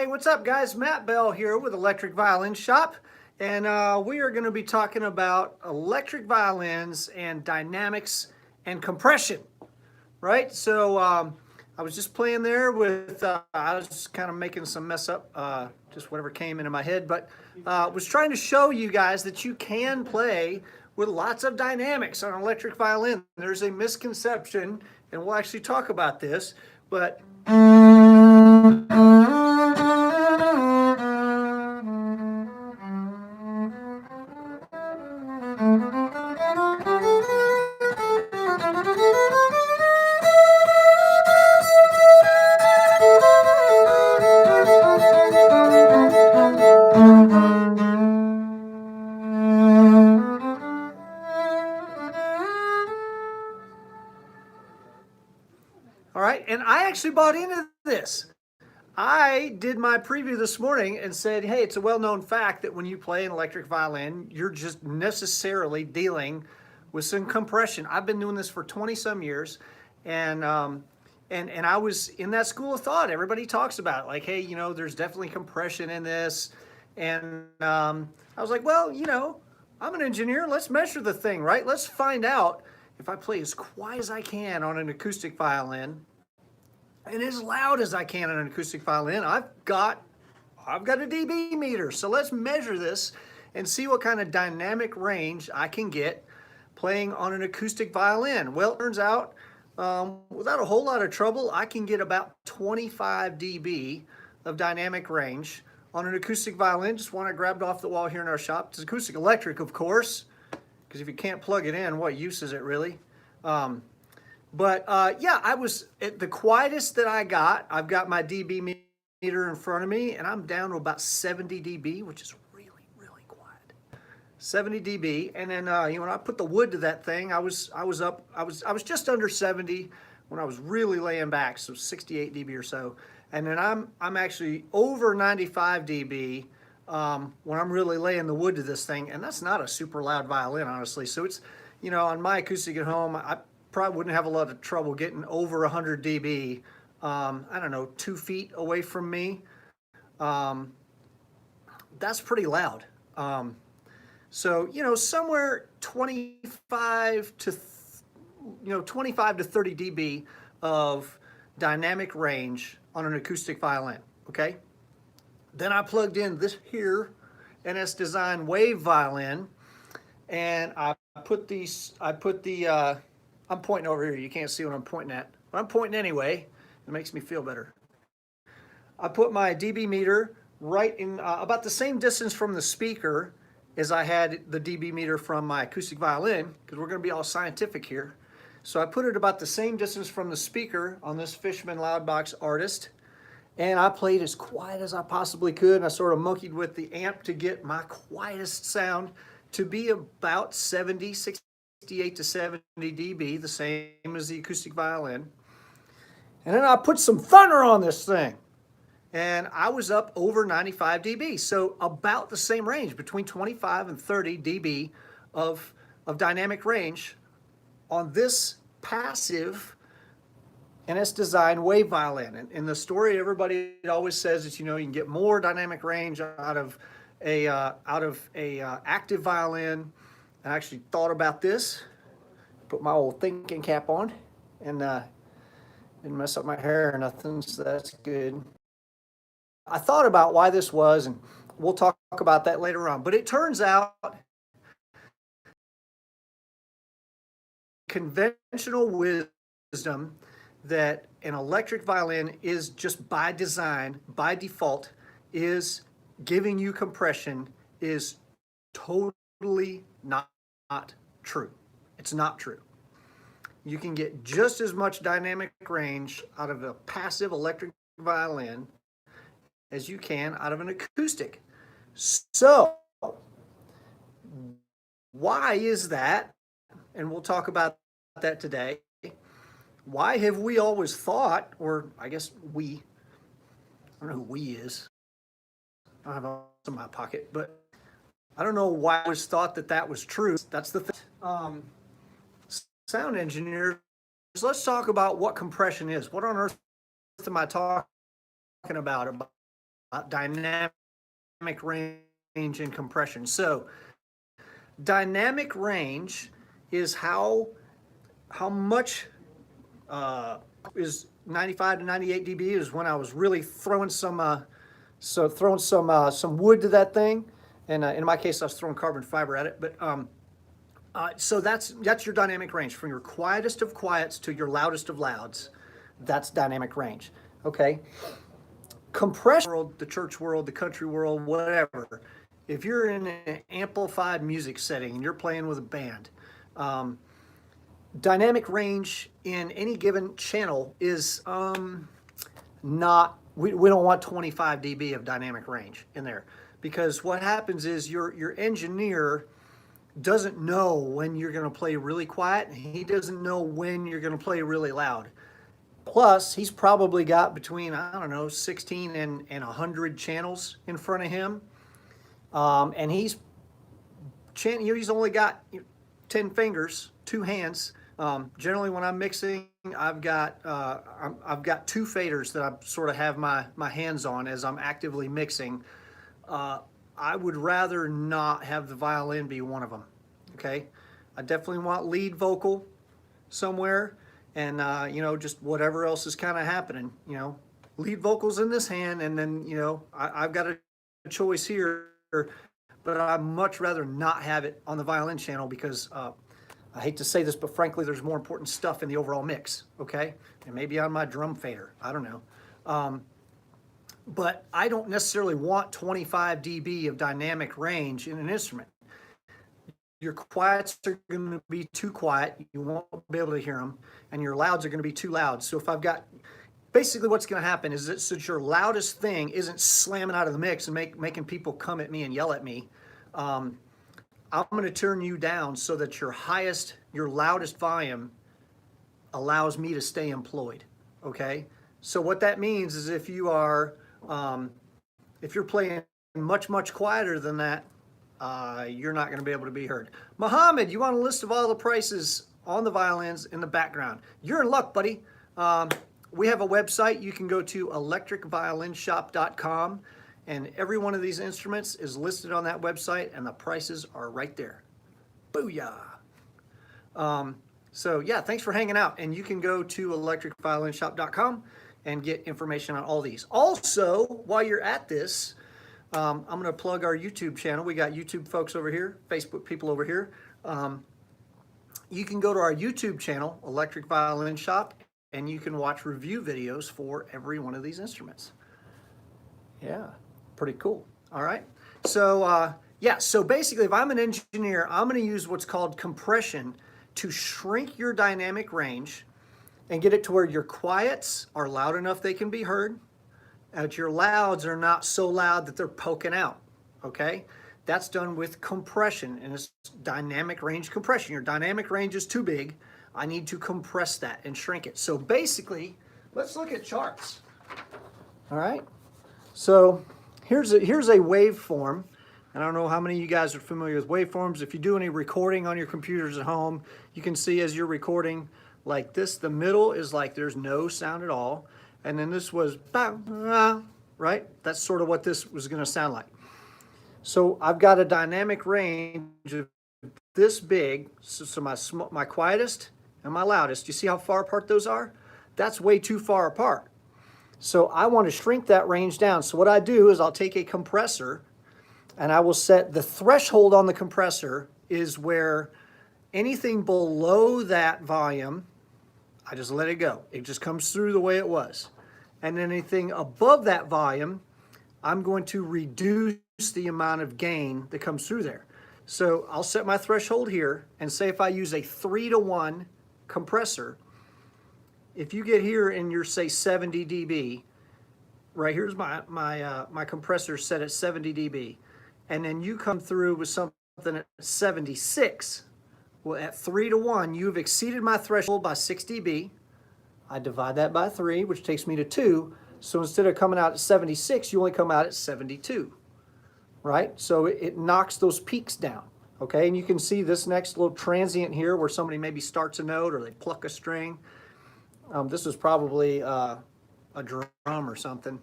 Hey, what's up, guys? Matt Bell here with Electric Violin Shop, and we are going to be talking about electric violins and dynamics and compression, right? So I was just playing there with, I was just kind of making some mess up, just whatever came into my head, but was trying to show you guys that you can play with lots of dynamics on an electric violin. There's a misconception, and we'll actually talk about this, but all right, and I actually bought into this. I did my preview this morning and said, hey, it's a well-known fact that when you play an electric violin, you're just necessarily dealing with some compression. I've been doing this for 20 some years, and I was in that school of thought. Everybody talks about it, like, hey, you know, there's definitely compression in this. And I was like, well, you know, I'm an engineer. Let's measure the thing, right? Let's find out if I play as quiet as I can on an acoustic violin and as loud as I can on an acoustic violin. I've got a dB meter. So let's measure this and see what kind of dynamic range I can get playing on an acoustic violin. Well, it turns out without a whole lot of trouble, I can get about 25 dB of dynamic range on an acoustic violin. Just one I grabbed off the wall here in our shop. It's acoustic electric, of course, because if you can't plug it in, what use is it really? Yeah, I was at the quietest that I got. I've got my dB meter in front of me, and I'm down to about 70 dB, which is really, really quiet. 70 dB, and then you know, when I put the wood to that thing, I was just under 70 when I was really laying back, so 68 dB or so, and then I'm actually over 95 dB when I'm really laying the wood to this thing, and that's not a super loud violin, honestly. So it's, you know, on my acoustic at home, I probably wouldn't have a lot of trouble getting over 100 dB. I don't know, 2 feet away from me. That's pretty loud. So, you know, somewhere 25 to 30 dB of dynamic range on an acoustic violin, okay? Then I plugged in this here NS Design Wave violin, and I'm pointing over here. You can't see what I'm pointing at, but I'm pointing anyway. It makes me feel better. I put my dB meter right in about the same distance from the speaker as I had the dB meter from my acoustic violin, because we're going to be all scientific here. So I put it about the same distance from the speaker on this Fishman Loudbox Artist, and I played as quiet as I possibly could, and I sort of monkeyed with the amp to get my quietest sound to be about 68 to 70 dB, the same as the acoustic violin. And then I put some thunder on this thing, and I was up over 95 dB. So about the same range, between 25 and 30 dB of dynamic range on this passive NS Design Wave violin. And in the story, everybody always says that, you know, you can get more dynamic range out of a active violin. I actually thought about this, put my old thinking cap on, and didn't mess up my hair or nothing, so that's good. I thought about why this was, and we'll talk about that later on. But it turns out conventional wisdom that an electric violin is just by design, by default, is giving you compression is totally not true. It's not true. You can get just as much dynamic range out of a passive electric violin as you can out of an acoustic. So, why is that? And we'll talk about that today. Why have we always thought, or I guess I don't know who we is. I don't have it in my pocket, but I don't know why I always thought that that was true. That's the thing. Sound engineers, let's talk about what compression is. What on earth am I talking about dynamic range and compression. So dynamic range is how much is 95 to 98 dB is when I was really throwing some wood to that thing, and in my case I was throwing carbon fiber at it. But so that's your dynamic range, from your quietest of quiets to your loudest of louds. That's dynamic range. Okay. Compression world, the church world, the country world, whatever. If you're in an amplified music setting and you're playing with a band, dynamic range in any given channel is not, we don't want 25 dB of dynamic range in there, because what happens is your engineer doesn't know when you're going to play really quiet, and he doesn't know when you're going to play really loud. Plus, he's probably got between, I don't know, 16 and 100 channels in front of him. And he's only got 10 fingers, 2 hands. Generally, when I'm mixing, I've got 2 faders that I sort of have my hands on as I'm actively mixing. I would rather not have the violin be one of them. Okay, I definitely want lead vocal somewhere, and just whatever else is kind of happening. Lead vocals in this hand, and then I've got a choice here, but I'd much rather not have it on the violin channel, because I hate to say this, but frankly, there's more important stuff in the overall mix, okay? And maybe on my drum fader, I don't know. But I don't necessarily want 25 dB of dynamic range in an instrument. Your quiets are going to be too quiet, you won't be able to hear them, and your louds are going to be too loud. So if I've got, basically what's going to happen is that since your loudest thing isn't slamming out of the mix and making people come at me and yell at me, I'm going to turn you down so that your loudest volume allows me to stay employed. Okay, so what that means is if you're playing much quieter than that, you're not going to be able to be heard. Mohammed, you want a list of all the prices on the violins in the background? You're in luck, buddy. We have a website. You can go to electricviolinshop.com. And every one of these instruments is listed on that website, and the prices are right there. Booyah! So yeah, thanks for hanging out. And you can go to electricviolinshop.com and get information on all these. Also, while you're at this, I'm going to plug our YouTube channel. We got YouTube folks over here, Facebook people over here. You can go to our YouTube channel, Electric Violin Shop, and you can watch review videos for every one of these instruments. Yeah. Pretty cool. All right. So yeah, so basically if I'm an engineer, I'm going to use what's called compression to shrink your dynamic range and get it to where your quiets are loud enough they can be heard, and your louds are not so loud that they're poking out. Okay, that's done with compression, and it's dynamic range compression. Your dynamic range is too big. I need to compress that and shrink it. So basically, let's look at charts. All right. So here's a waveform. And I don't know how many of you guys are familiar with waveforms. If you do any recording on your computers at home, you can see as you're recording like this, the middle is like there's no sound at all. And then this was, right? That's sort of what this was going to sound like. So I've got a dynamic range of this big. So my quietest and my loudest, you see how far apart those are? That's way too far apart. So I want to shrink that range down. So what I do is I'll take a compressor and I will set the threshold on the compressor is where anything below that volume, I just let it go. It just comes through the way it was. And anything above that volume, I'm going to reduce the amount of gain that comes through there. So I'll set my threshold here and say if I use a 3-to-1 compressor, if you get here and you're say 70 dB, right here's my compressor set at 70 dB, and then you come through with something at 76, well at 3-to-1 you've exceeded my threshold by 6 dB. I divide that by 3, which takes me to 2. So instead of coming out at 76, you only come out at 72, right? So it knocks those peaks down, okay? And you can see this next little transient here where somebody maybe starts a note or they pluck a string. This is probably a drum or something.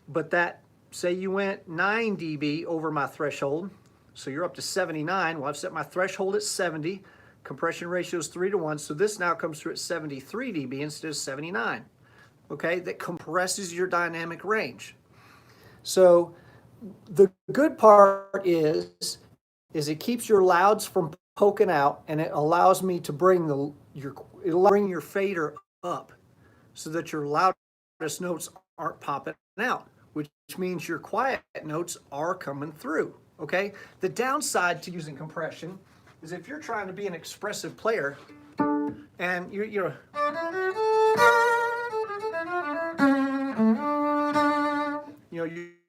but that, say you went 9 dB over my threshold, so you're up to 79. Well, I've set my threshold at 70. Compression ratio is 3:1, so this now comes through at 73 dB instead of 79. Okay, that compresses your dynamic range. So the good part is it keeps your louds from poking out, and it allows me to bring your fader up so that your loudest notes aren't popping out, which means your quiet notes are coming through. Okay, the downside to using compression is if you're trying to be an expressive player and you're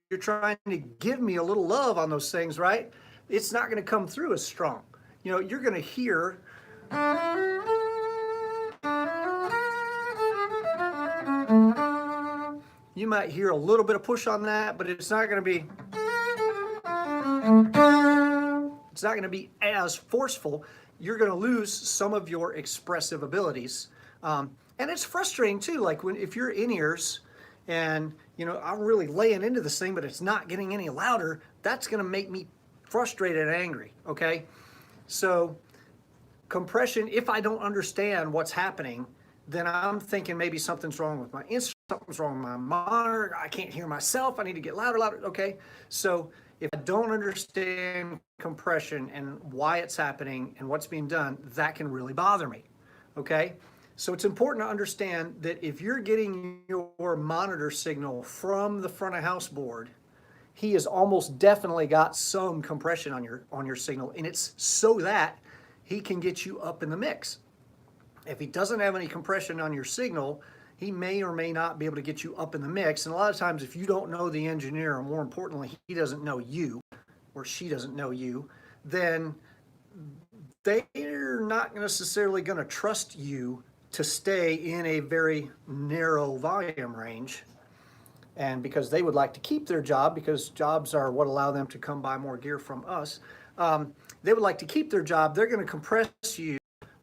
you're trying to give me a little love on those things, right? It's not going to come through as strong. You're going to hear you might hear a little bit of push on that, but it's not going to be as forceful. You're going to lose some of your expressive abilities. And it's frustrating too, like if you're in ears and I'm really laying into this thing, but it's not getting any louder, that's going to make me frustrated and angry. Okay, so compression, if I don't understand what's happening, then I'm thinking maybe something's wrong with my instrument, something's wrong with my monitor, I can't hear myself, I need to get louder. Okay, so if I don't understand compression and why it's happening and what's being done, that can really bother me. Okay, so it's important to understand that if you're getting your monitor signal from the front of house board, he has almost definitely got some compression on your signal, and it's so that he can get you up in the mix. If he doesn't have any compression on your signal, he may or may not be able to get you up in the mix. And a lot of times, if you don't know the engineer, or more importantly, he doesn't know you, or she doesn't know you, then they're not necessarily going to trust you to stay in a very narrow volume range. And because they would like to keep their job, because jobs are what allow them to come buy more gear from us, they would like to keep their job. They're going to compress you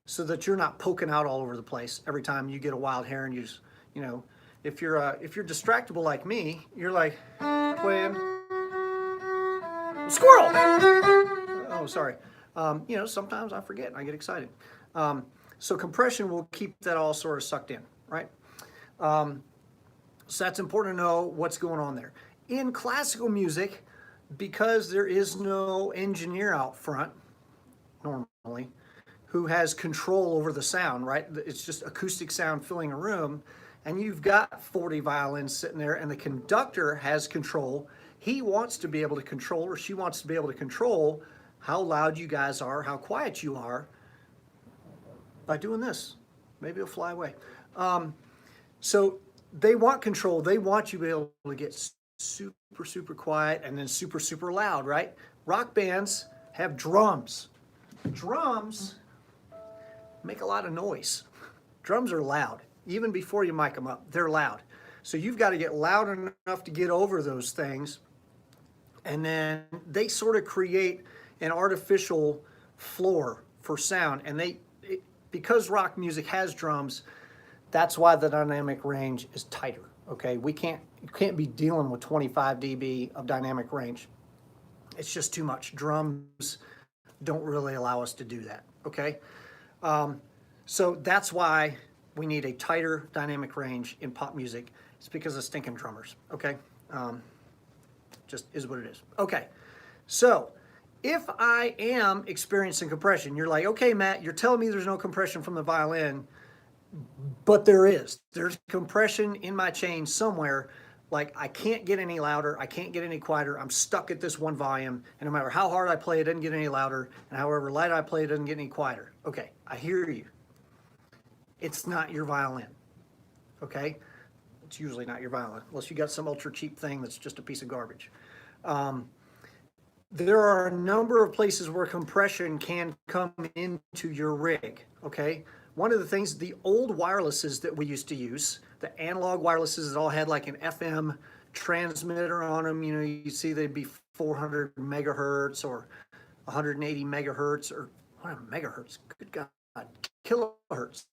so that you're not poking out all over the place every time you get a wild hair and if you're distractible like me, you're like playing squirrel. Oh, sorry. Sometimes I forget and I get excited. So compression will keep that all sort of sucked in, right? So that's important to know what's going on there. In classical music, because there is no engineer out front normally who has control over the sound, right? It's just acoustic sound filling a room, and you've got 40 violins sitting there, and the conductor has control. He wants to be able to control, or she wants to be able to control how loud you guys are, how quiet you are, by doing this. Maybe it'll fly away. So they want control. They want you to be able to get super, super quiet and then super, super loud, right? Rock bands have drums. Drums make a lot of noise. Drums are loud. Even before you mic them up, they're loud. So you've got to get loud enough to get over those things. And then they sort of create an artificial floor for sound. And because rock music has drums, that's why the dynamic range is tighter. Okay, you can't be dealing with 25 dB of dynamic range. It's just too much. Drums don't really allow us to do that. Okay, so that's why we need a tighter dynamic range in pop music. It's because of stinking drummers. Okay, just is what it is. Okay, so if I am experiencing compression, you're like, okay, Matt, you're telling me there's no compression from the violin, but there's compression in my chain somewhere. Like I can't get any louder, I can't get any quieter, I'm stuck at this one volume, and no matter how hard I play, it doesn't get any louder, and however light I play, it doesn't get any quieter. Okay, I hear you. It's not your violin, okay? It's usually not your violin, unless you got some ultra cheap thing that's just a piece of garbage. There are a number of places where compression can come into your rig, okay? One of the things, the old wirelesses that we used to use, the analog wirelesses that all had like an FM transmitter on them, you see they'd be 400 megahertz or 180 megahertz or what, megahertz, good God, kilohertz.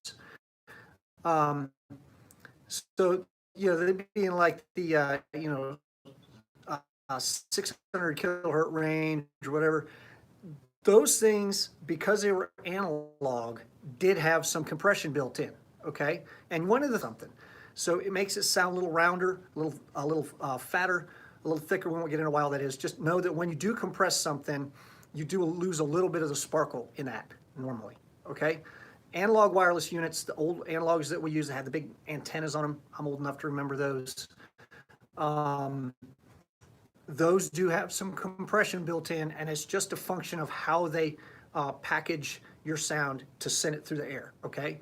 So, they'd be in like the, 600 kilohertz range or whatever. Those things, because they were analog, did have some compression built in, okay? And one of the something. So it makes it sound a little rounder, a little fatter, a little thicker. We won't get into why that is. Just know that when you do compress something, you do lose a little bit of the sparkle in that normally, okay? Analog wireless units, the old analogs that we use that had the big antennas on them, I'm old enough to remember those. Those do have some compression built in, and it's just a function of how they package your sound to send it through the air, okay?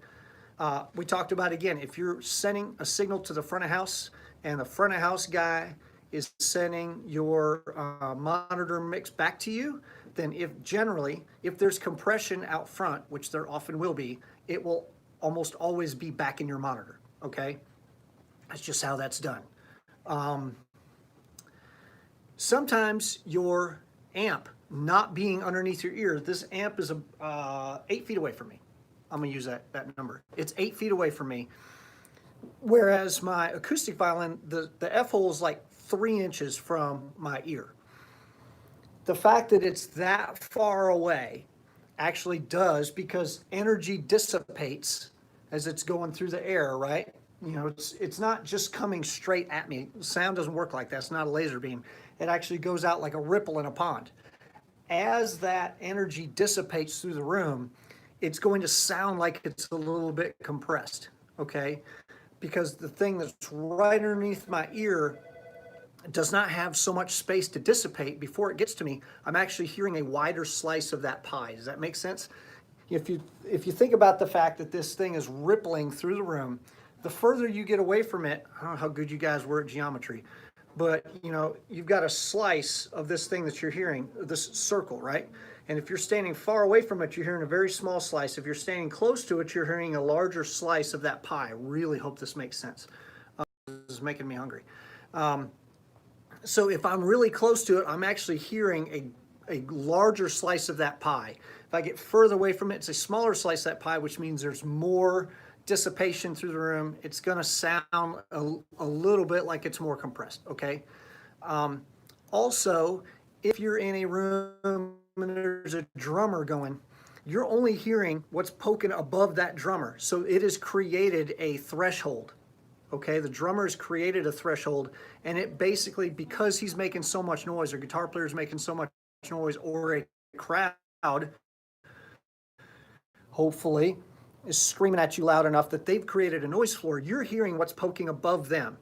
We talked about, again, if you're sending a signal to the front of house and the front of house guy is sending your monitor mix back to you, then if there's compression out front, which there often will be, it will almost always be back in your monitor, okay? That's just how that's done. Sometimes your amp not being underneath your ear, this amp is 8 feet away from me. I'm gonna use that number. It's 8 feet away from me. Whereas my acoustic violin, the F-hole is like 3 inches from my ear. The fact that it's that far away actually does, because energy dissipates as it's going through the air, right? You know, it's not just coming straight at me. Sound doesn't work like that. It's not a laser beam. It actually goes out like a ripple in a pond. As that energy dissipates through the room, it's going to sound like it's a little bit compressed, okay? Because the thing that's right underneath my ear does not have so much space to dissipate. Before it gets to me, I'm actually hearing a wider slice of that pie. Does that make sense? If you think about the fact that this thing is rippling through the room, the further you get away from it, I don't know how good you guys were at geometry, but you know, you've got a slice of this thing that you're hearing, this circle, right? And if you're standing far away from it, you're hearing a very small slice. If you're standing close to it, you're hearing a larger slice of that pie. I really hope this makes sense. This is making me hungry. So if I'm really close to it, I'm actually hearing a larger slice of that pie. If I get further away from it, it's a smaller slice of that pie, which means there's more dissipation through the room. It's going to sound a little bit like it's more compressed, okay? Also, if you're in a room and there's a drummer going, you're only hearing what's poking above that drummer. So it has created a threshold, okay? The drummer has created a threshold, and it basically, because he's making so much noise, or guitar player is making so much noise, or a crowd, hopefully, is screaming at you loud enough that they've created a noise floor, you're hearing what's poking above them,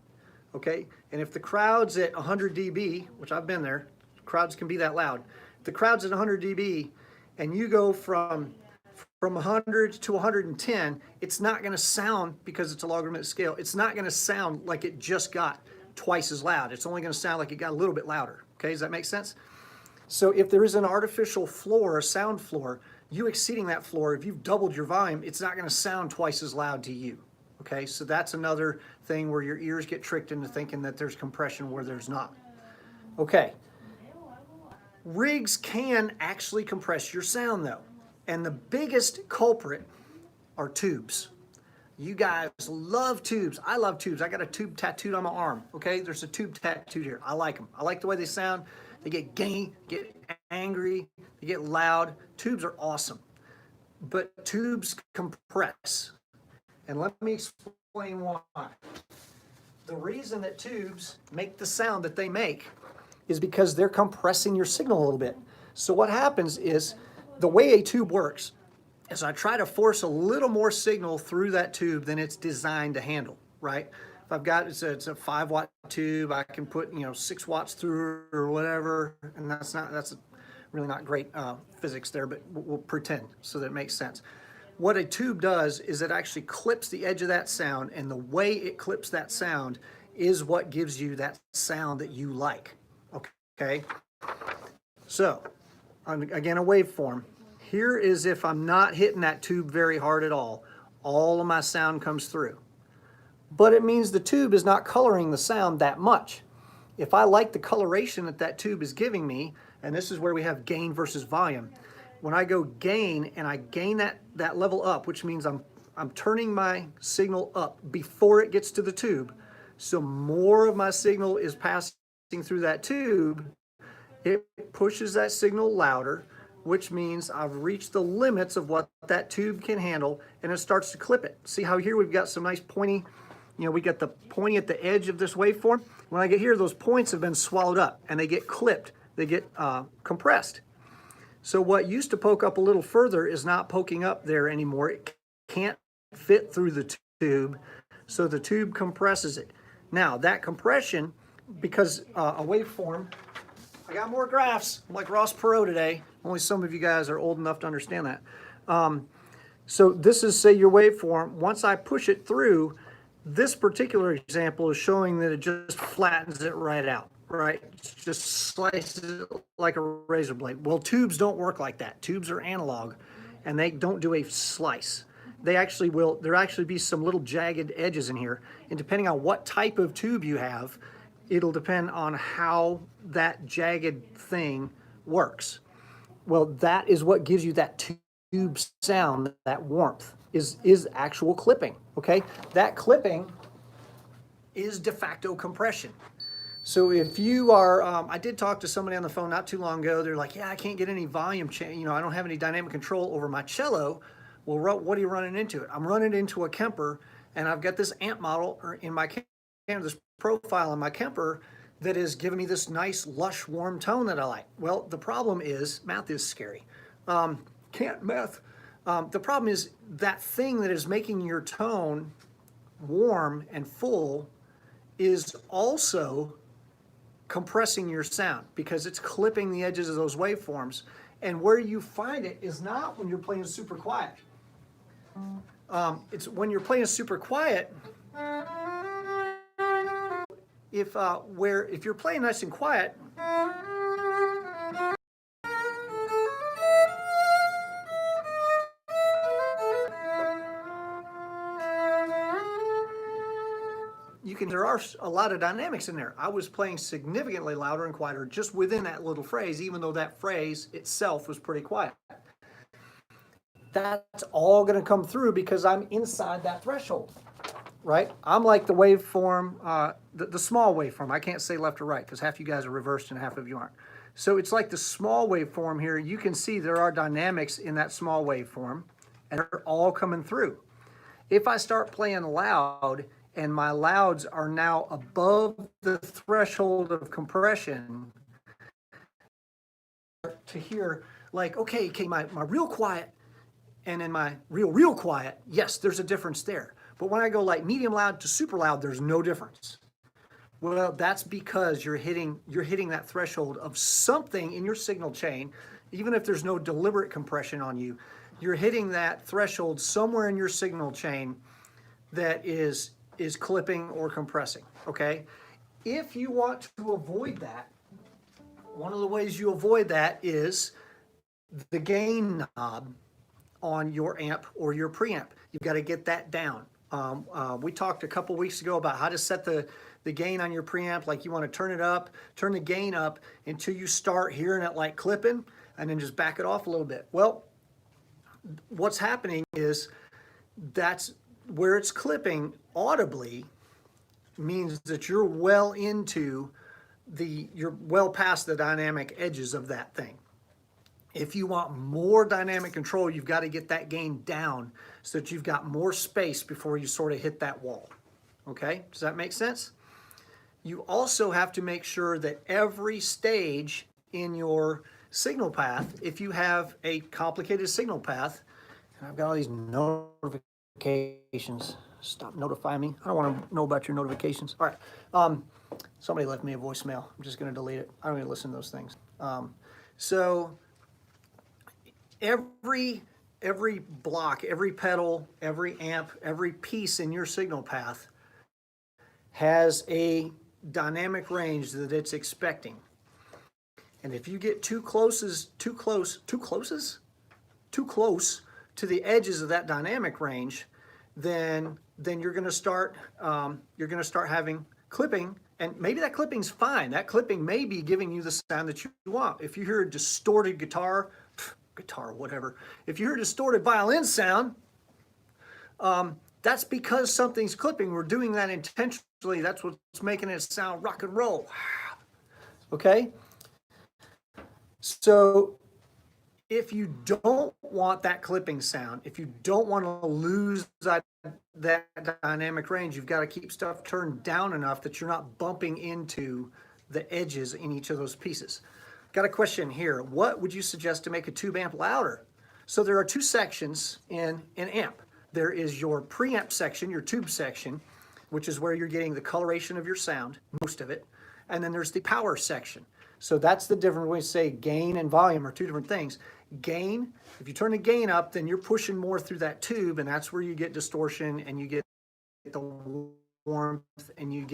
okay? And if the crowd's at 100 dB, which I've been there, crowds can be that loud. If the crowd's at 100 dB and you go from 100 to 110, it's not going to sound, because it's a logarithmic scale, it's not going to sound like it just got twice as loud. It's only going to sound like it got a little bit louder, okay? Does that make sense? So if there is an artificial floor, a sound floor, you exceeding that floor, if you've doubled your volume, it's not going to sound twice as loud to you, okay? So that's another thing where your ears get tricked into thinking that there's compression where there's not. Okay. Rigs can actually compress your sound, though. And the biggest culprit are tubes. You guys love tubes. I love tubes. I got a tube tattooed on my arm, okay? There's a tube tattooed here. I like them. I like the way they sound. They get gainy, get angry, they get loud. Tubes are awesome, but tubes compress. And let me explain why. The reason that tubes make the sound that they make is because they're compressing your signal a little bit. So what happens is, the way a tube works is I try to force a little more signal through that tube than it's designed to handle, right? If I've got, it's a 5-watt tube, I can put, 6 watts through or whatever, and that's really not great physics there, but we'll pretend so that it makes sense. What a tube does is it actually clips the edge of that sound, and the way it clips that sound is what gives you that sound that you like, okay? So, again, a waveform. Here is if I'm not hitting that tube very hard at all of my sound comes through. But it means the tube is not coloring the sound that much. If I like the coloration that that tube is giving me, and this is where we have gain versus volume. When I go gain and I gain that level up, which means I'm turning my signal up before it gets to the tube, so more of my signal is passing through that tube, it pushes that signal louder, which means I've reached the limits of what that tube can handle, and it starts to clip it. See how here we've got some nice pointy, we got the pointy at the edge of this waveform. When I get here, those points have been swallowed up and they get clipped, they get compressed. So what used to poke up a little further is not poking up there anymore. It can't fit through the tube, so the tube compresses it. Now that compression, because a waveform, I got more graphs. I'm like Ross Perot today. Only some of you guys are old enough to understand that. So this is, say, your waveform. Once I push it through, this particular example is showing that it just flattens it right out, right? It just slices it like a razor blade. Well, tubes don't work like that. Tubes are analog, and they don't do a slice. They actually will, there'll actually be some little jagged edges in here, and depending on what type of tube you have, it'll depend on how that jagged thing works. Well, that is what gives you that tube sound, that warmth, is actual clipping, okay? That clipping is de facto compression. So if you are, I did talk to somebody on the phone not too long ago. They're like, yeah, I can't get any volume change. I don't have any dynamic control over my cello. Well, what are you running into? I'm running into a Kemper, and I've got this amp model in my this profile in my Kemper that is giving me this nice, lush, warm tone that I like. Well, the problem is, math is scary. Can't math. The problem is that thing that is making your tone warm and full is also compressing your sound because it's clipping the edges of those waveforms. And where you find it is not when you're playing super quiet. It's when you're playing super quiet. If you're playing nice and quiet, there are a lot of dynamics in there. I was playing significantly louder and quieter just within that little phrase, even though that phrase itself was pretty quiet. That's all going to come through because I'm inside that threshold, right? I'm like the waveform, the small waveform. I can't say left or right because half you guys are reversed and half of you aren't. So it's like the small waveform here. You can see there are dynamics in that small waveform, and they're all coming through. If I start playing loud, and my louds are now above the threshold of compression, to hear like, okay, my real quiet and then my real quiet, yes, there's a difference there. But when I go like medium loud to super loud, there's no difference. Well, that's because you're hitting that threshold of something in your signal chain, even if there's no deliberate compression on you, you're hitting that threshold somewhere in your signal chain that is clipping or compressing, okay? If you want to avoid that, one of the ways you avoid that is the gain knob on your amp or your preamp. You've got to get that down. We talked a couple weeks ago about how to set the gain on your preamp. Like you want to turn it up, turn the gain up until you start hearing it like clipping, and then just back it off a little bit. Well, what's happening is that's where it's clipping audibly means that you're well into you're well past the dynamic edges of that thing. If you want more dynamic control, you've got to get that gain down so that you've got more space before you sort of hit that wall. Okay, does that make sense? You also have to make sure that every stage in your signal path, if you have a complicated signal path, and I've got all these notifications. Stop notifying me. I don't want to know about your notifications. All right. Somebody left me a voicemail. I'm just going to delete it. I don't even listen to those things. So every block, every pedal, every amp, every piece in your signal path has a dynamic range that it's expecting. And if you get too close to the edges of that dynamic range, then you're going to start having clipping, and maybe that clipping's fine. That clipping may be giving you the sound that you want. If you hear a distorted guitar, whatever. If you hear a distorted violin sound, that's because something's clipping. We're doing that intentionally. That's what's making it sound rock and roll. okay? So if you don't want that clipping sound, if you don't want to lose that dynamic range, you've got to keep stuff turned down enough that you're not bumping into the edges in each of those pieces. Got a question here. What would you suggest to make a tube amp louder? So there are two sections in an amp. There is your preamp section, your tube section, which is where you're getting the coloration of your sound, most of it. And then there's the power section. So that's the difference when we say gain and volume are two different things. Gain, if you turn the gain up, then you're pushing more through that tube, and that's where you get distortion and you get the warmth, and you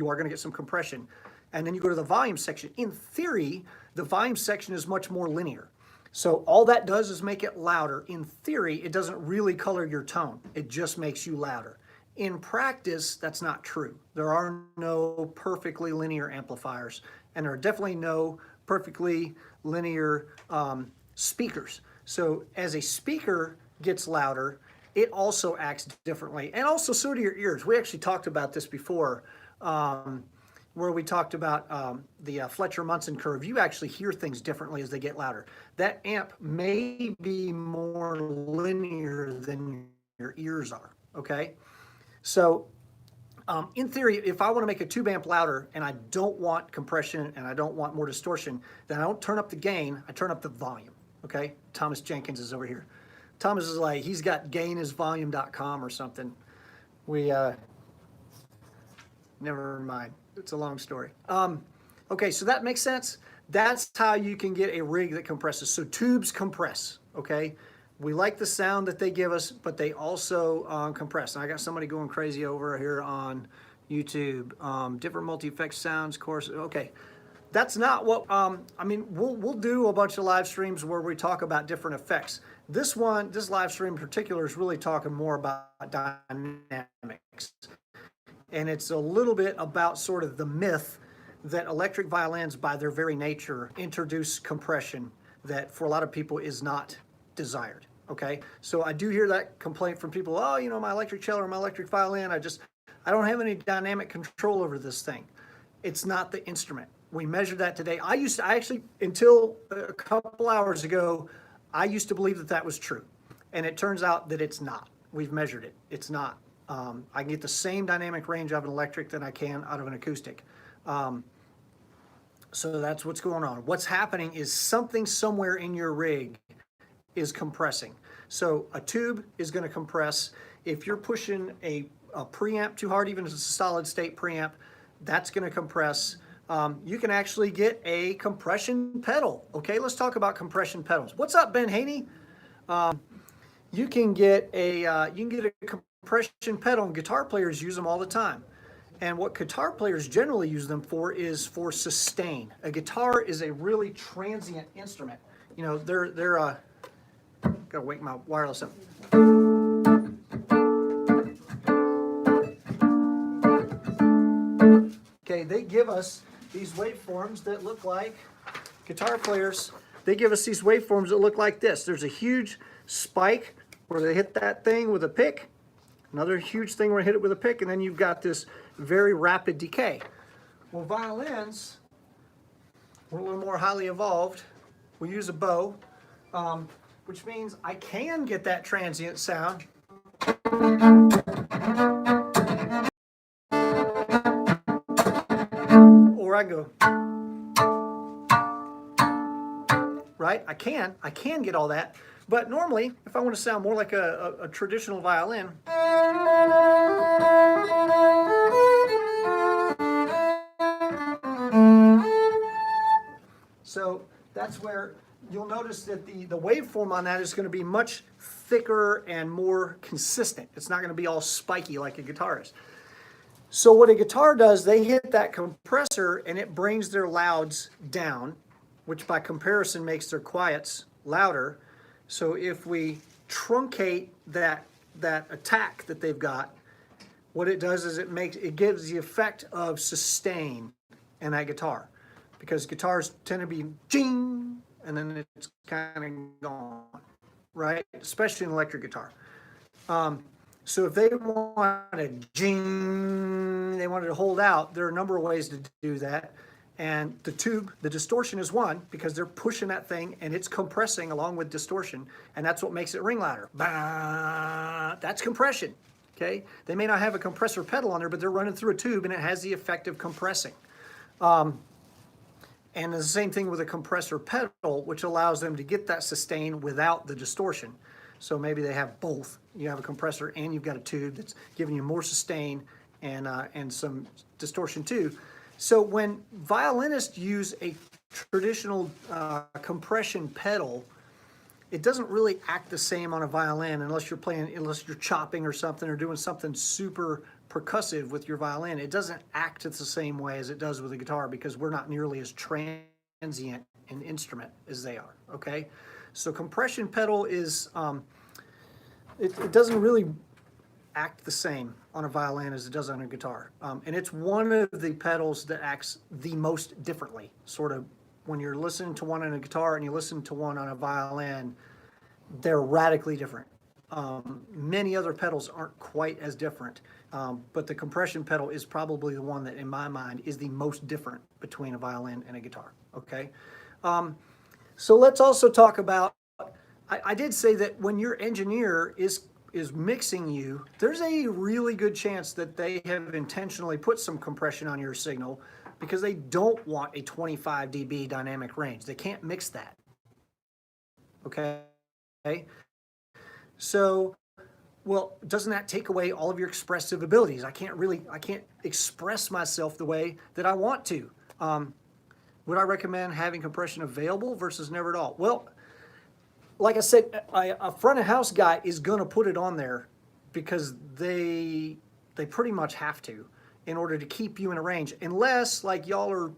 are going to get some compression. And then you go to the volume section. In theory, the volume section is much more linear. So all that does is make it louder. In theory, it doesn't really color your tone. It just makes you louder. In practice, that's not true. There are no perfectly linear amplifiers, and there are definitely no perfectly linear speakers. So as a speaker gets louder, it also acts differently. And also so do your ears. We actually talked about this before, where we talked about the Fletcher-Munson curve. You actually hear things differently as they get louder. That amp may be more linear than your ears are, okay? So in theory, if I want to make a tube amp louder and I don't want compression and I don't want more distortion, then I don't turn up the gain, I turn up the volume, okay? Thomas Jenkins is over here. Thomas is like, he's got gainisvolume.com or something. Never mind, it's a long story. Okay, so that makes sense. That's how you can get a rig that compresses. So tubes compress, okay? We like the sound that they give us, but they also compress. And I got somebody going crazy over here on YouTube. Different multi-effects sounds, course. Okay, that's not what, I mean, we'll do a bunch of live streams where we talk about different effects. This live stream in particular is really talking more about dynamics. And it's a little bit about sort of the myth that electric violins, by their very nature, introduce compression that for a lot of people is not desired, okay? So I do hear that complaint from people, oh, you know, my electric cello or my electric violin, I don't have any dynamic control over this thing. It's not the instrument. We measured that today. I actually, until a couple hours ago, I used to believe that that was true. And it turns out that it's not. We've measured it. It's not. I can get the same dynamic range of an electric than I can out of an acoustic. So that's what's going on. What's happening is something somewhere in your rig is compressing. So a tube is going to compress. If you're pushing a preamp too hard, even if it's a solid state preamp, that's going to compress. You can actually get a compression pedal. Okay, let's talk about compression pedals. What's up, Ben Haney? You can get a compression pedal, and guitar players use them all the time. And what guitar players generally use them for is for sustain. A guitar is a really transient instrument. You know, gotta wake my wireless up. Okay, they give us these waveforms that look like, guitar players, they give us these waveforms that look like this. There's a huge spike where they hit that thing with a pick, another huge thing where they hit it with a pick, and then you've got this very rapid decay. Well, violins, we're a little more highly evolved. We use a bow, which means I can get that transient sound. Or I go, right? I can get all that. But normally, if I want to sound more like a traditional violin, so that's where you'll notice that the waveform on that is going to be much thicker and more consistent. It's not going to be all spiky like a guitar is. So what a guitar does, they hit that compressor and it brings their louds down, which by comparison makes their quiets louder. So if we truncate that attack that they've got, what it does is it gives the effect of sustain in that guitar, because guitars tend to be jing and then it's kind of gone, right? Especially an electric guitar. So if they want a jing, they want it to hold out, there are a number of ways to do that. And the tube, the distortion is one because they're pushing that thing and it's compressing along with distortion, and that's what makes it ring louder. Bah, that's compression, okay? They may not have a compressor pedal on there, but they're running through a tube and it has the effect of compressing. And the same thing with a compressor pedal, which allows them to get that sustain without the distortion. So maybe they have both. You have a compressor and you've got a tube that's giving you more sustain and some distortion too. So when violinists use a traditional compression pedal, it doesn't really act the same on a violin unless you're chopping or something or doing something super percussive with your violin. It doesn't act the same way as it does with a guitar because we're not nearly as transient an instrument as they are, okay? So compression pedal is, it doesn't really act the same on a violin as it does on a guitar. And it's one of the pedals that acts the most differently. Sort of when you're listening to one on a guitar and you listen to one on a violin, they're radically different. Many other pedals aren't quite as different, but the compression pedal is probably the one that in my mind is the most different between a violin and a guitar, okay? So let's also talk about, I did say that when your engineer is mixing you, there's a really good chance that they have intentionally put some compression on your signal because they don't want a 25 dB dynamic range. They can't mix that, okay? So, well, doesn't that take away all of your expressive abilities? I can't express myself the way that I want to. Would I recommend having compression available versus never at all? Well, like I said, a front of house guy is gonna put it on there because they pretty much have to in order to keep you in a range, unless like y'all are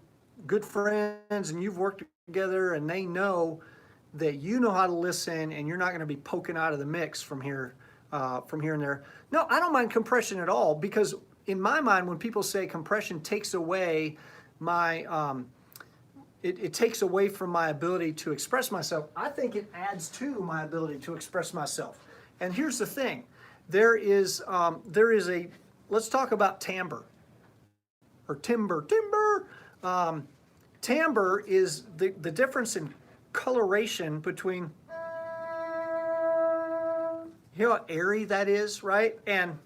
good friends and you've worked together and they know that you know how to listen and you're not going to be poking out of the mix from here and there. No, I don't mind compression at all because in my mind, when people say compression takes away my, it takes away from my ability to express myself, I think it adds to my ability to express myself. And here's the thing, there is a, let's talk about timbre or timbre. Timbre is the difference in coloration between, you know how airy that is, right? And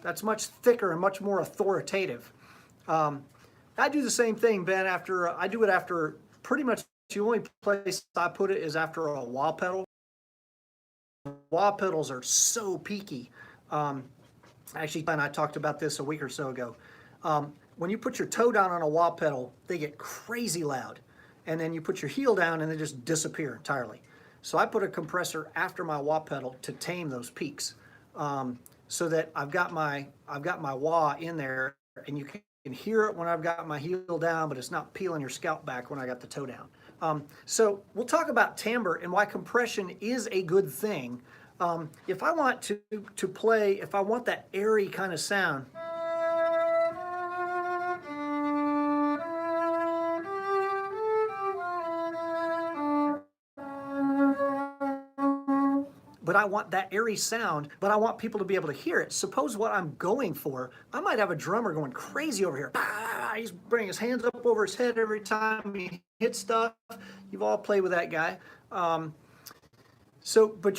that's much thicker and much more authoritative. I do the same thing, Ben, I do it after pretty much the only place I put it is after a wah pedal. Wah pedals are so peaky. Actually, and I talked about this a week or so ago. When you put your toe down on a wah pedal, they get crazy loud. And then you put your heel down and they just disappear entirely. So I put a compressor after my wah pedal to tame those peaks, so that I've got my wah in there and you can hear it when I've got my heel down, but it's not peeling your scalp back when I got the toe down. So we'll talk about timbre and why compression is a good thing. If I want to play, if I want that airy kind of sound, but I want that airy sound, but I want people to be able to hear it. Suppose what I'm going for, I might have a drummer going crazy over here. He's bringing his hands up over his head every time he hits stuff. You've all played with that guy. But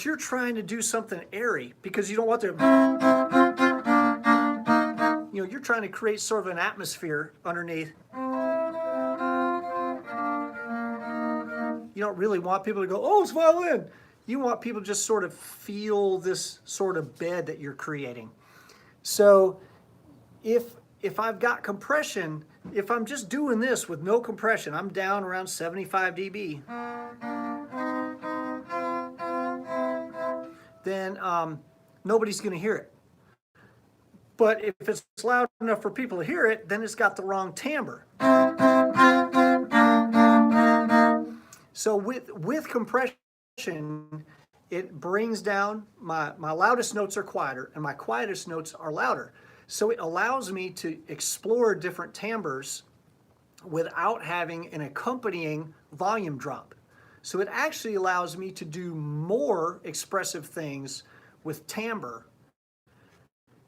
you're trying to do something airy because you don't want to, you're trying to create sort of an atmosphere underneath. You don't really want people to go, oh, it's violin. You want people to just sort of feel this sort of bed that you're creating. So if I've got compression, if I'm just doing this with no compression, I'm down around 75 dB, then nobody's going to hear it. But if it's loud enough for people to hear it, then it's got the wrong timbre. So with compression, it brings down my loudest notes are quieter and my quietest notes are louder. So it allows me to explore different timbres without having an accompanying volume drop. So it actually allows me to do more expressive things with timbre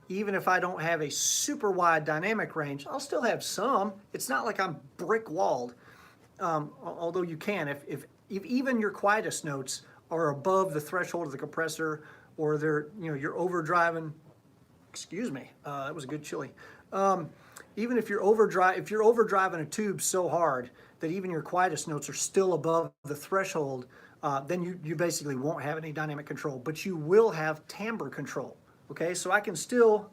even if I don't have a super wide dynamic range, I'll still have some. It's not like I'm brick walled. Although you can, if even your quietest notes are above the threshold of the compressor, or they're, you're overdriving. Excuse me, that was a good chili. Even if you're overdriving a tube so hard that even your quietest notes are still above the threshold, then you basically won't have any dynamic control, but you will have timbre control. Okay, so I can still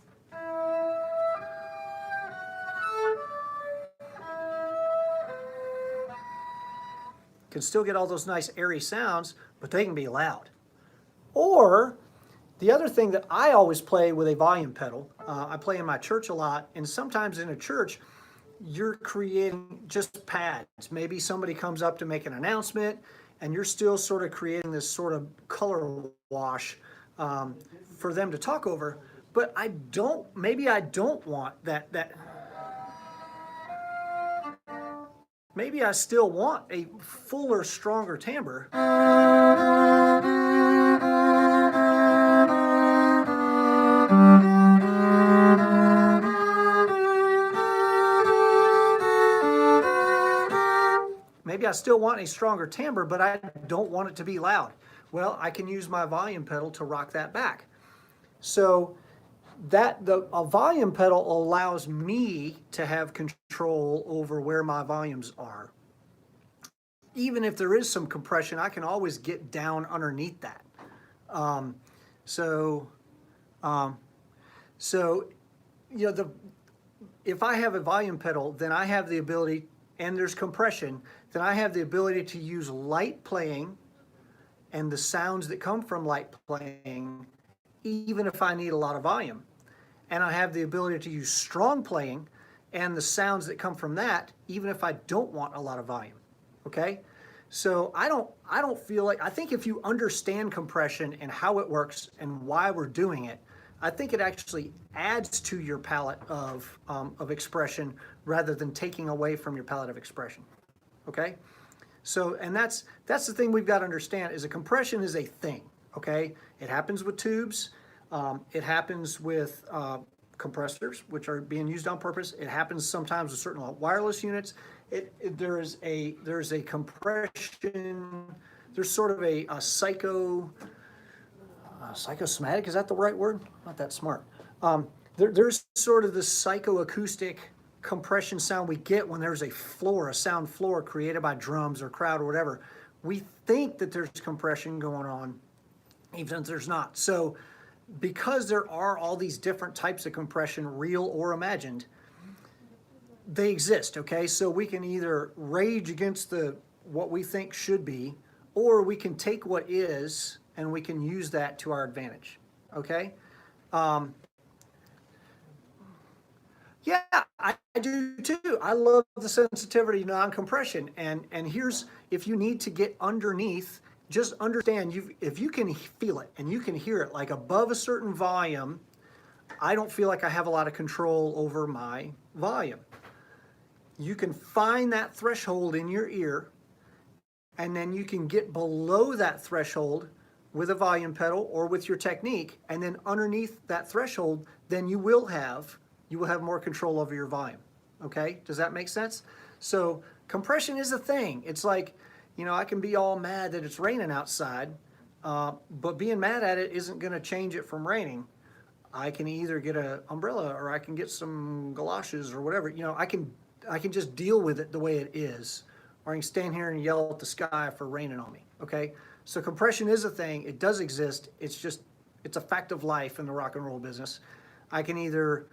get all those nice airy sounds, but they can be loud. Or the other thing that I always play with a volume pedal, I play in my church a lot, and sometimes in a church, you're creating just pads. Maybe somebody comes up to make an announcement, and you're still sort of creating this sort of color wash for them to talk over. But maybe I don't want that. Maybe I still want a fuller, stronger timbre. Maybe I still want a stronger timbre, but I don't want it to be loud. Well, I can use my volume pedal to rock that back. So a volume pedal allows me to have control over where my volumes are. Even if there is some compression, I can always get down underneath that. If I have a volume pedal, then I have the ability, and there's compression, then I have the ability to use light playing and the sounds that come from light playing, even if I need a lot of volume. And I have the ability to use strong playing and the sounds that come from that, even if I don't want a lot of volume. Okay? So I don't feel like, I think if you understand compression and how it works and why we're doing it, I think it actually adds to your palette of expression rather than taking away from your palette of expression. Okay? So, and that's the thing we've got to understand, is a compression is a thing. Okay? It happens with tubes. It happens with compressors, which are being used on purpose. It happens sometimes with certain wireless units. There's a compression. There's sort of a psychosomatic. Is that the right word? Not that smart. There's sort of the psychoacoustic compression sound we get when there's a sound floor created by drums or crowd or whatever. We think that there's compression going on, even if there's not. So, because there are all these different types of compression, real or imagined, they exist, okay? So we can either rage against what we think should be, or we can take what is and we can use that to our advantage, okay? Yeah, I do too. I love the sensitivity to non-compression. And here's, if you need to get underneath, just understand, if you can feel it and you can hear it, like above a certain volume, I don't feel like I have a lot of control over my volume. You can find that threshold in your ear, and then you can get below that threshold with a volume pedal or with your technique, and then underneath that threshold, then you will have more control over your volume. Okay? Does that make sense? So compression is a thing. It's like, I can be all mad that it's raining outside, but being mad at it isn't going to change it from raining. I can either get an umbrella or I can get some galoshes or whatever. I can just deal with it the way it is, or I can stand here and yell at the sky for raining on me. Okay? So compression is a thing. It does exist. It's a fact of life in the rock and roll business. I can either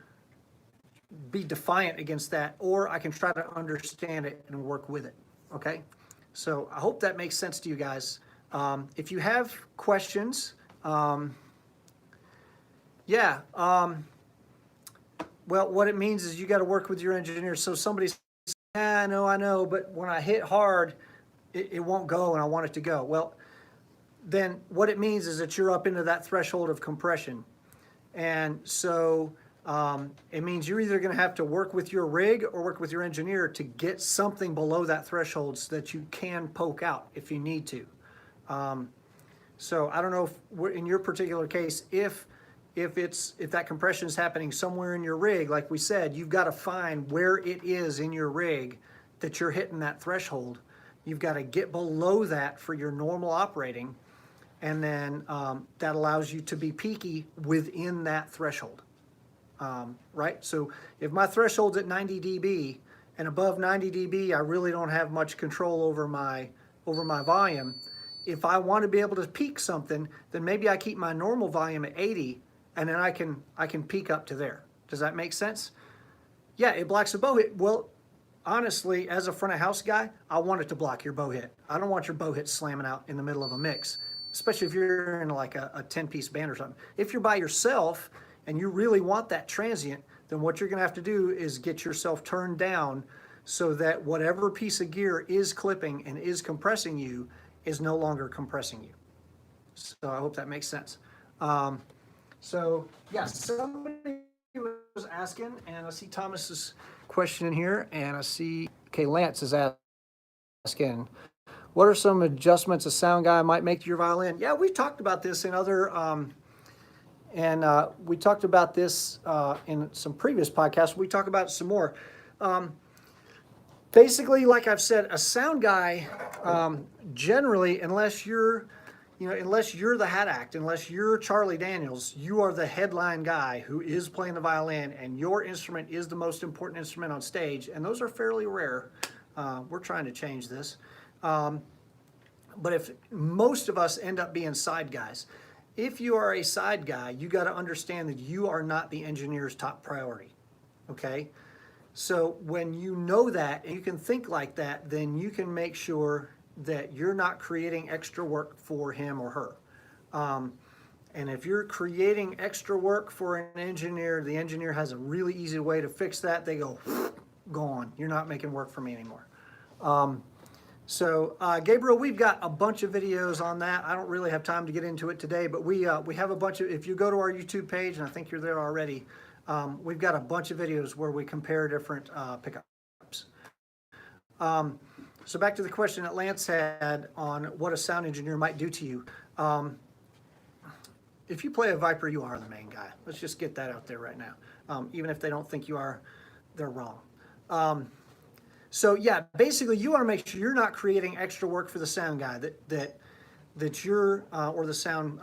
be defiant against that, or I can try to understand it and work with it. Okay? So I hope that makes sense to you guys. If you have questions, well, what it means is you got to work with your engineer. So somebody says, I know, but when I hit hard, it won't go and I want it to go. Well, then what it means is that you're up into that threshold of compression. And so it means you're either going to have to work with your rig or work with your engineer to get something below that threshold so that you can poke out if you need to. So I don't know if in your particular case, if if that compression is happening somewhere in your rig, like we said, you've got to find where it is in your rig that you're hitting that threshold. You've got to get below that for your normal operating, and then that allows you to be peaky within that threshold, right? So if my threshold's at 90 dB and above 90 dB, I really don't have much control over my volume. If I want to be able to peak something, then maybe I keep my normal volume at 80, and then I can peak up to there. Does that make sense? Yeah, it blocks the bow hit. Well, honestly, as a front of house guy, I want it to block your bow hit. I don't want your bow hit slamming out in the middle of a mix, especially if you're in like a 10-piece band or something. If you're by yourself and you really want that transient, then what you're gonna have to do is get yourself turned down so that whatever piece of gear is clipping and is compressing you is no longer compressing you. So I hope that makes sense. So yeah, somebody was asking, and I see Thomas's question in here, and I see, okay, Lance is asking, what are some adjustments a sound guy might make to your violin? Yeah, we talked about this in other, we talked about this in some previous podcasts. We talk about it some more. Basically, like I've said, a sound guy, generally, unless you're the hat act, unless you're Charlie Daniels, you are the headline guy who is playing the violin, and your instrument is the most important instrument on stage, and those are fairly rare. We're trying to change this. But if most of us end up being side guys, if you are a side guy, you got to understand that you are not the engineer's top priority, okay? So when you know that and you can think like that, then you can make sure that you're not creating extra work for him or her. And if you're creating extra work for an engineer, the engineer has a really easy way to fix that. They go, gone. You're not making work for me anymore. Gabriel, we've got a bunch of videos on that. I don't really have time to get into it today, but we have a bunch of, if you go to our YouTube page, and I think you're there already, we've got a bunch of videos where we compare different pickups. So back to the question that Lance had on what a sound engineer might do to you. If you play a Viper, you are the main guy. Let's just get that out there right now. Even if they don't think you are, they're wrong. So yeah, basically you want to make sure you're not creating extra work for the sound guy, that you're, or the sound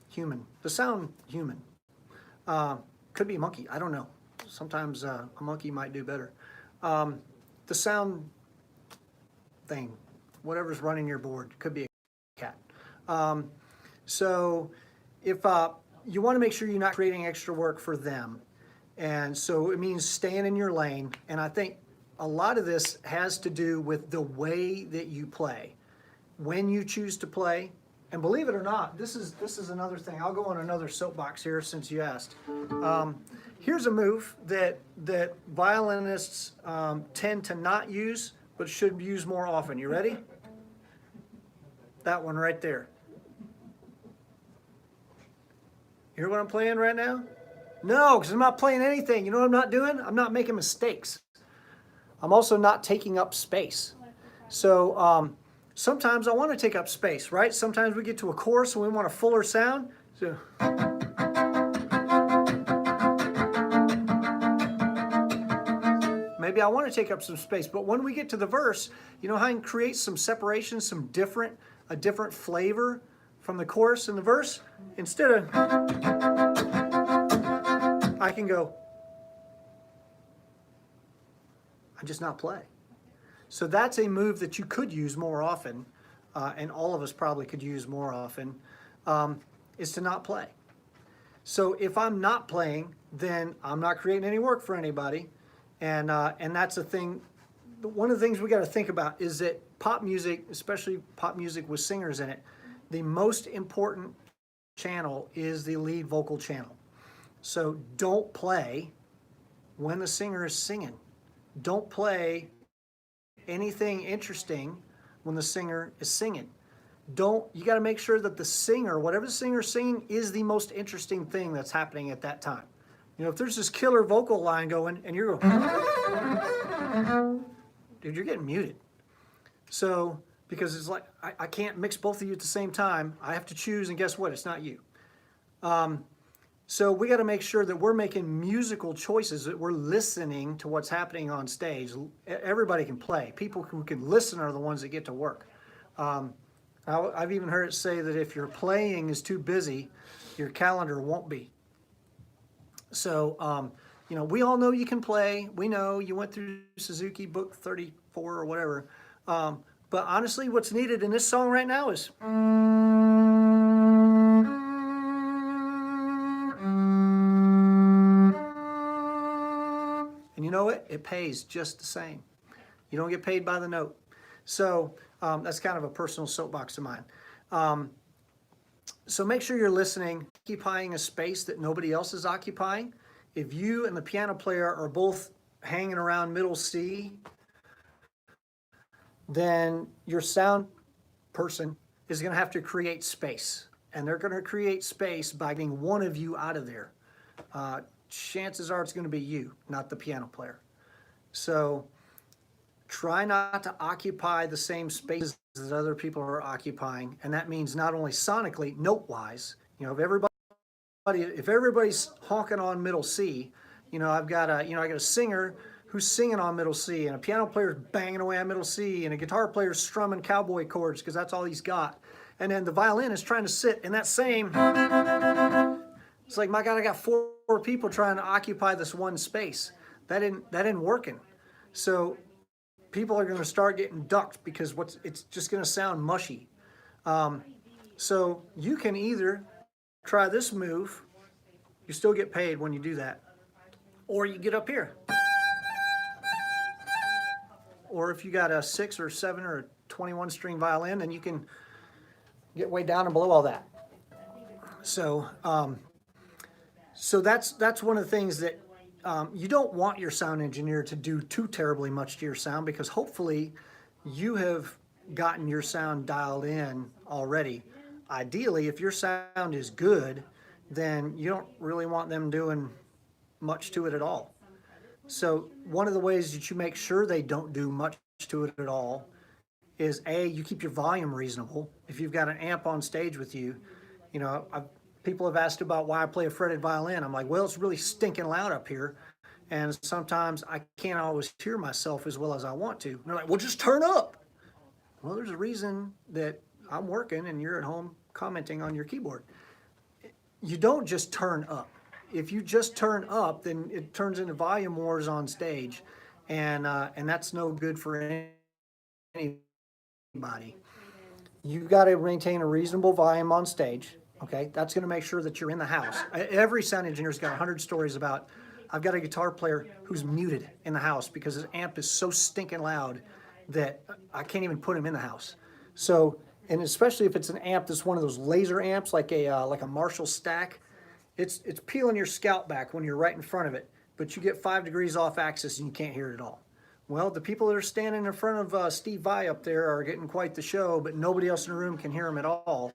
human, the sound human. Could be a monkey, I don't know. Sometimes a monkey might do better. The sound thing, whatever's running your board, could be a cat. So if you want to make sure you're not creating extra work for them, and so it means staying in your lane. And I think a lot of this has to do with the way that you play, when you choose to play. And believe it or not, this is another thing. I'll go on another soapbox here since you asked. Here's a move that violinists tend to not use, but should use more often. You ready? That one right there. You hear what I'm playing right now? No, because I'm not playing anything. You know what I'm not doing? I'm not making mistakes. I'm also not taking up space. So sometimes I want to take up space, right? Sometimes we get to a chorus and we want a fuller sound. So maybe I want to take up some space, but when we get to the verse, you know how I can create some separation, a different flavor from the chorus and the verse? Instead of, I can go, I just not play. So that's a move that you could use more often, and all of us probably could use more often, is to not play. So if I'm not playing, then I'm not creating any work for anybody, and that's a thing. One of the things we got to think about is that pop music, especially pop music with singers in it, the most important channel is the lead vocal channel. So don't play when the singer is singing. Don't play anything interesting when the singer is singing. You got to make sure that the singer, whatever the singer is singing, is the most interesting thing that's happening at that time. You know, if there's this killer vocal line going and you're going, dude, you're getting muted. So, because it's like, I can't mix both of you at the same time. I have to choose, and guess what? It's not you. So we got to make sure that we're making musical choices, that we're listening to what's happening on stage. Everybody can play. People who can listen are the ones that get to work. I've even heard it say that if your playing is too busy, your calendar won't be. So, you know, we all know you can play. We know you went through Suzuki Book 34 or whatever. But honestly, what's needed in this song right now is... And you know what? It pays just the same. You don't get paid by the note. So that's kind of a personal soapbox of mine. So make sure you're listening, occupying a space that nobody else is occupying. If you and the piano player are both hanging around middle C, then your sound person is going to have to create space. And they're going to create space by getting one of you out of there. Chances are it's going to be you, not the piano player. So try not to occupy the same spaces that other people are occupying. And that means not only sonically, note-wise. You know, if everybody's honking on middle C, you know, I got a singer who's singing on middle C, and a piano player's banging away on middle C, and a guitar player's strumming cowboy chords because that's all he's got. And then the violin is trying to sit in that same... It's like, my God, I got four people trying to occupy this one space. That ain't working. So people are going to start getting ducked because it's just going to sound mushy. So you can either try this move, you still get paid when you do that, or you get up here. Or if you got a 6 or 7 or a 21 string violin, then you can get way down and below all that. So so that's one of the things that you don't want your sound engineer to do too terribly much to your sound, because hopefully you have gotten your sound dialed in already. Ideally, if your sound is good, then you don't really want them doing much to it at all. So one of the ways that you make sure they don't do much to it at all is, A, you keep your volume reasonable. If you've got an amp on stage with you, you know, people have asked about why I play a fretted violin. I'm like, well, it's really stinking loud up here, and sometimes I can't always hear myself as well as I want to. And they're like, well, just turn up. Well, there's a reason that I'm working and you're at home commenting on your keyboard. You don't just turn up. If you just turn up, then it turns into volume wars on stage, and that's no good for anybody. You've got to maintain a reasonable volume on stage. Okay, that's going to make sure that you're in the house. Every sound engineer's got 100 stories about, I've got a guitar player who's muted in the house because his amp is so stinking loud that I can't even put him in the house. So, and especially if it's an amp that's one of those laser amps, like a Marshall stack, it's peeling your scalp back when you're right in front of it, but you get 5 degrees off axis and you can't hear it at all. Well, the people that are standing in front of Steve Vai up there are getting quite the show, but nobody else in the room can hear him at all.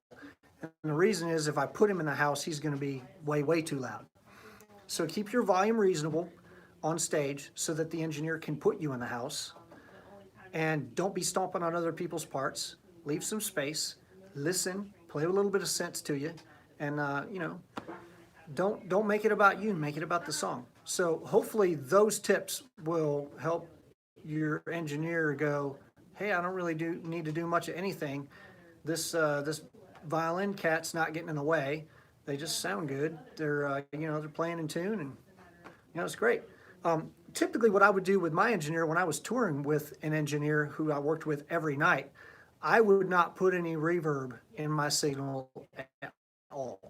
And the reason is, if I put him in the house, he's going to be way, way too loud. So keep your volume reasonable on stage so that the engineer can put you in the house. And don't be stomping on other people's parts. Leave some space. Listen. Play a little bit of sense to you. And, you know, don't make it about you. Make it about the song. So hopefully those tips will help your engineer go, hey, I don't really need to do much of anything. This violin cat's not getting in the way. They just sound good. They're you know, they're playing in tune, and you know, it's great. Typically what I would do with my engineer when I was touring with an engineer who I worked with every night, I would not put any reverb in my signal at all.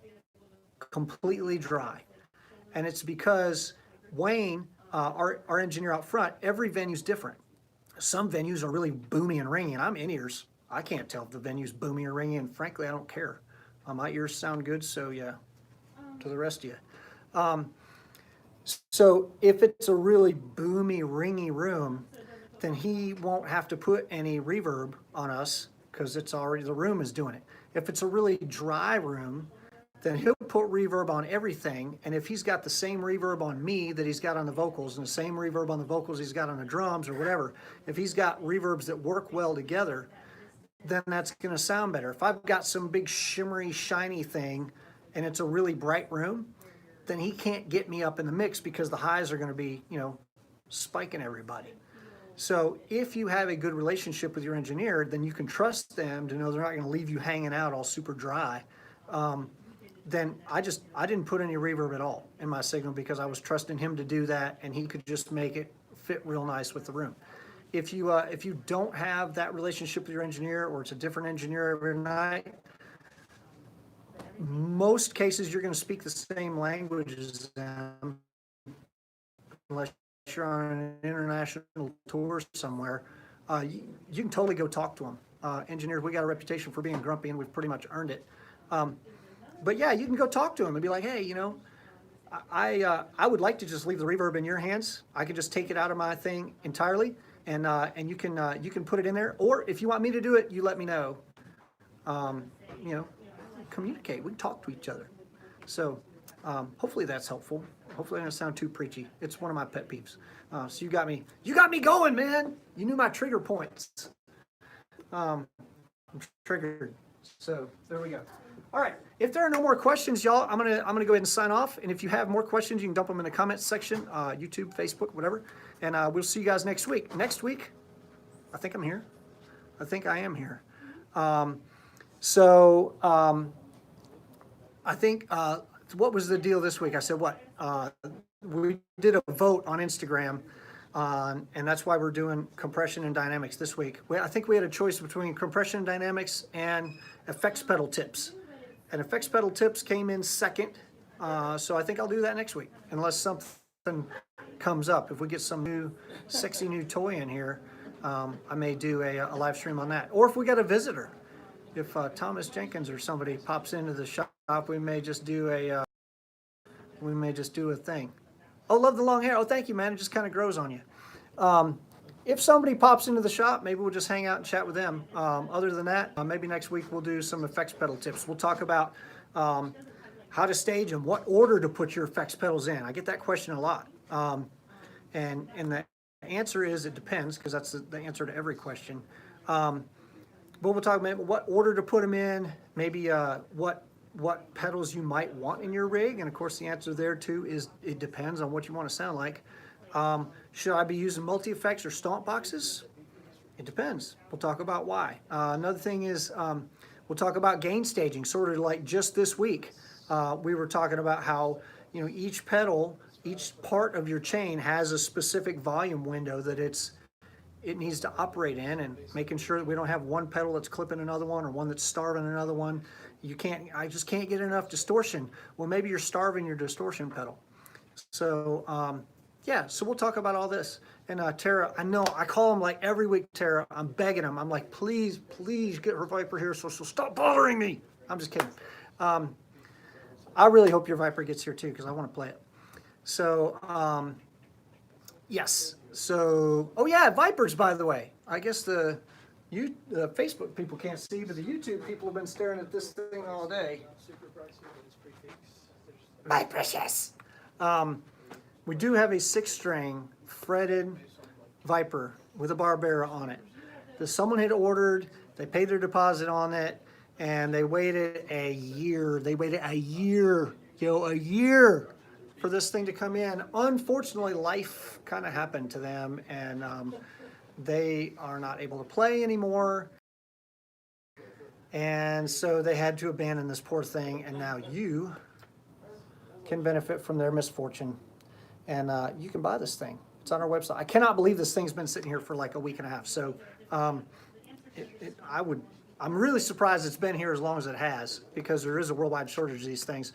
Completely dry. And it's because Wayne, our engineer out front, every venue's different. Some venues are really boomy and ringy, and I'm in-ears. I can't tell if the venue's boomy or ringy, and frankly, I don't care. My ears sound good, so yeah, to the rest of you. So if it's a really boomy, ringy room, then he won't have to put any reverb on us because it's already, the room is doing it. If it's a really dry room, then he'll put reverb on everything, and if he's got the same reverb on me that he's got on the vocals, and the same reverb on the vocals he's got on the drums or whatever, if he's got reverbs that work well together, then that's going to sound better. If I've got some big shimmery, shiny thing and it's a really bright room, then he can't get me up in the mix because the highs are going to be, you know, spiking everybody. So if you have a good relationship with your engineer, then you can trust them to know they're not going to leave you hanging out all super dry. Then I didn't put any reverb at all in my signal because I was trusting him to do that, and he could just make it fit real nice with the room. If you don't have that relationship with your engineer, or it's a different engineer every night, most cases you're going to speak the same language as them, unless you're on an international tour somewhere. You can totally go talk to them. Engineers, we got a reputation for being grumpy, and we've pretty much earned it. But yeah, you can go talk to them and be like, hey, you know, I would like to just leave the reverb in your hands. I can just take it out of my thing entirely, and you can put it in there. Or if you want me to do it, you let me know. You know, communicate. We can talk to each other. So hopefully that's helpful. Hopefully I don't sound too preachy. It's one of my pet peeves. So you got me going, man. You knew my trigger points. I'm triggered. So there we go. All right. If there are no more questions, y'all, I'm gonna go ahead and sign off. And if you have more questions, you can dump them in the comments section, YouTube, Facebook, whatever. And we'll see you guys next week. Next week, I think I'm here. I think I am here. I think what was the deal this week? I said what? We did a vote on Instagram, and that's why we're doing compression and dynamics this week. I think we had a choice between compression and dynamics and effects pedal tips. And effects pedal tips came in second, so I think I'll do that next week, unless something comes up. If we get some new, sexy new toy in here, I may do a live stream on that. Or if we got a visitor, if Thomas Jenkins or somebody pops into the shop, we may just do a thing. Oh, love the long hair. Oh, thank you, man. It just kind of grows on you. If somebody pops into the shop, maybe we'll just hang out and chat with them. Other than that, maybe next week we'll do some effects pedal tips. We'll talk about how to stage them, what order to put your effects pedals in. I get that question a lot. And the answer is it depends, because that's the answer to every question. But we'll talk about what order to put them in, maybe what pedals you might want in your rig. And of course the answer there too is it depends on what you want to sound like. Should I be using multi-effects or stomp boxes? It depends. We'll talk about why. Another thing is we'll talk about gain staging, sort of like just this week. We were talking about how, you know, each pedal, each part of your chain has a specific volume window that it needs to operate in, and making sure that we don't have one pedal that's clipping another one or one that's starving another one. I just can't get enough distortion. Well, maybe you're starving your distortion pedal. So, yeah, so we'll talk about all this. And Tara, I know, I call him like every week, Tara. I'm begging him. I'm like, please get her Viper here so she'll stop bothering me. I'm just kidding. I really hope your Viper gets here too, because I want to play it. So, yes. So, oh yeah, Vipers, by the way. I guess the Facebook people can't see, but the YouTube people have been staring at this thing all day. My precious. We do have a 6-string fretted Viper with a Barbera on it. Someone had ordered, they paid their deposit on it, and they waited a year. They waited a year for this thing to come in. Unfortunately, life kind of happened to them, and they are not able to play anymore. And so they had to abandon this poor thing, and now you can benefit from their misfortune. And you can buy this thing. It's on our website. I cannot believe this thing's been sitting here for like a week and a half. So I'm really surprised it's been here as long as it has, because there is a worldwide shortage of these things.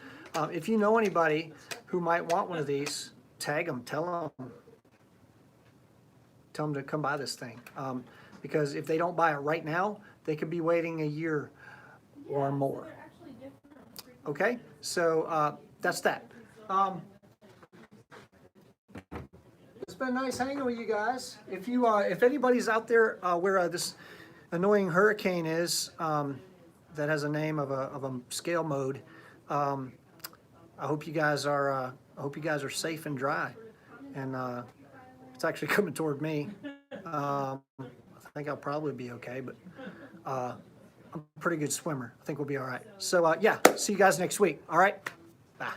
If you know anybody who might want one of these, tag them, tell them to come buy this thing. Because if they don't buy it right now, they could be waiting a year or more. Okay, so that's that. It's been nice hanging with you guys. If anybody's out there where this annoying hurricane is, that has a name of a scale mode, I hope you guys are safe and dry. And it's actually coming toward me. I think I'll probably be okay, but I'm a pretty good swimmer. I think we'll be all right. So yeah, see you guys next week. All right, bye.